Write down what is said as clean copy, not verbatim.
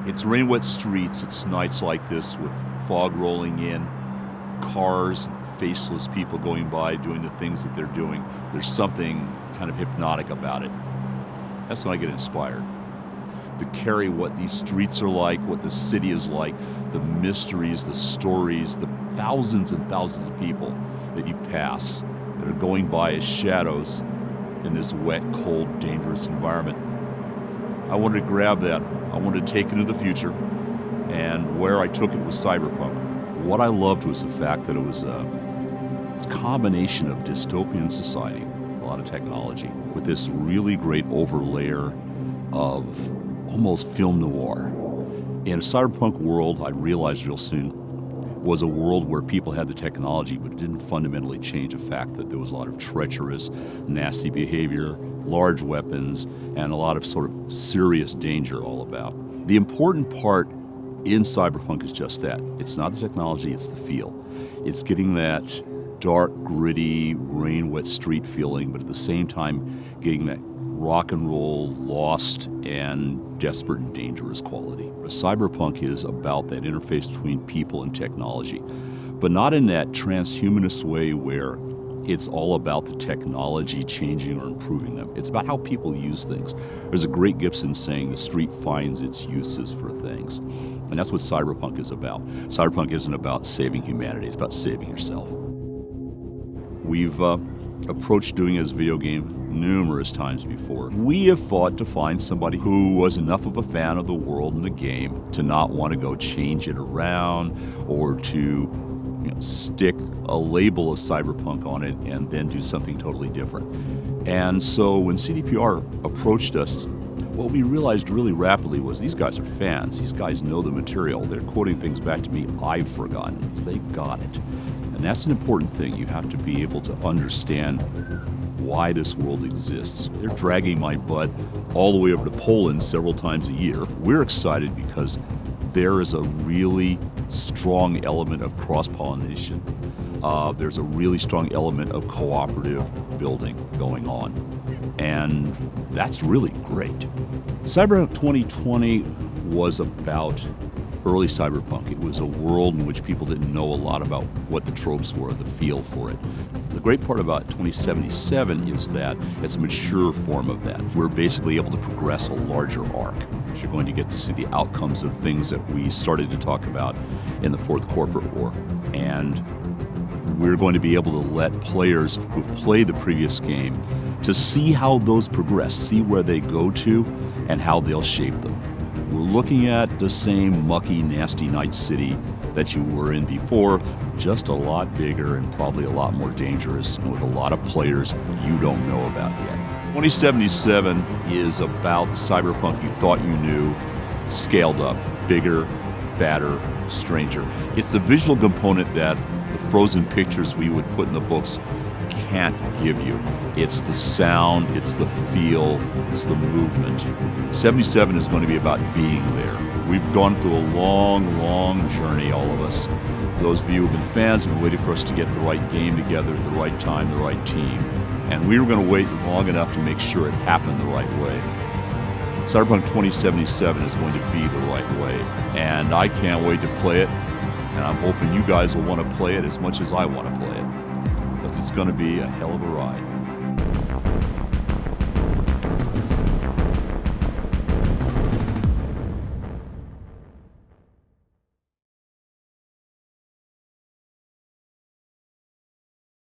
It's rain-wet streets, it's nights like this with fog rolling in, cars, faceless people going by doing the things that they're doing. There's something kind of hypnotic about it. That's when I get inspired to carry what these streets are like, what the city is like, the mysteries, the stories, the thousands and thousands of people that you pass that are going by as shadows in this wet, cold, dangerous environment. I wanted to grab that. I wanted to take it into the future, and where I took it was Cyberpunk. What I loved was the fact that it was a combination of dystopian society, a lot of technology, with this really great overlayer of almost film noir. In a cyberpunk world, I realized real soon, was a world where people had the technology, but it didn't fundamentally change the fact that there was a lot of treacherous, nasty behavior, large weapons, and a lot of sort of serious danger all about. The important part in Cyberpunk is just that. It's not the technology, it's the feel. It's getting that dark, gritty, rain-wet street feeling, but at the same time getting that rock and roll, lost, and desperate and dangerous quality. Cyberpunk is about that interface between people and technology, but not in that transhumanist way where it's all about the technology changing or improving them. It's about how people use things. There's a great Gibson saying, the street finds its uses for things. And that's what Cyberpunk is about. Cyberpunk isn't about saving humanity, it's about saving yourself. We've approached doing it as a video game numerous times before. We have fought to find somebody who was enough of a fan of the world and the game to not want to go change it around or to stick a label of Cyberpunk on it and then do something totally different. And so when CDPR approached us, what we realized really rapidly was these guys are fans. These guys know the material. They're quoting things back to me I've forgotten. So they got it. And that's an important thing. You have to be able to understand why this world exists. They're dragging my butt all the way over to Poland several times a year. We're excited because there is a really strong element of cross-pollination. There's a really strong element of cooperative building going on. And that's really great. Cyberpunk 2020 was about early cyberpunk. It was a world in which people didn't know a lot about what the tropes were, the feel for it. The great part about 2077 is that it's a mature form of that. We're basically able to progress a larger arc. You're going to get to see the outcomes of things that we started to talk about in the Fourth Corporate War. And we're going to be able to let players who've played the previous game to see how those progress, see where they go to, and how they'll shape them. We're looking at the same mucky, nasty night city that you were in before, just a lot bigger and probably a lot more dangerous, and with a lot of players you don't know about yet. 2077 is about the cyberpunk you thought you knew, scaled up, bigger, badder, stranger. It's the visual component that the frozen pictures we would put in the books can't give you. It's the sound, it's the feel, it's the movement. 77 is going to be about being there. We've gone through a long, long journey, all of us. Those of you who've been fans have waited for us to get the right game together at the right time, the right team. And we were going to wait long enough to make sure it happened the right way. Cyberpunk 2077 is going to be the right way. And I can't wait to play it. And I'm hoping you guys will want to play it as much as I want to play it. Because it's going to be a hell of a ride.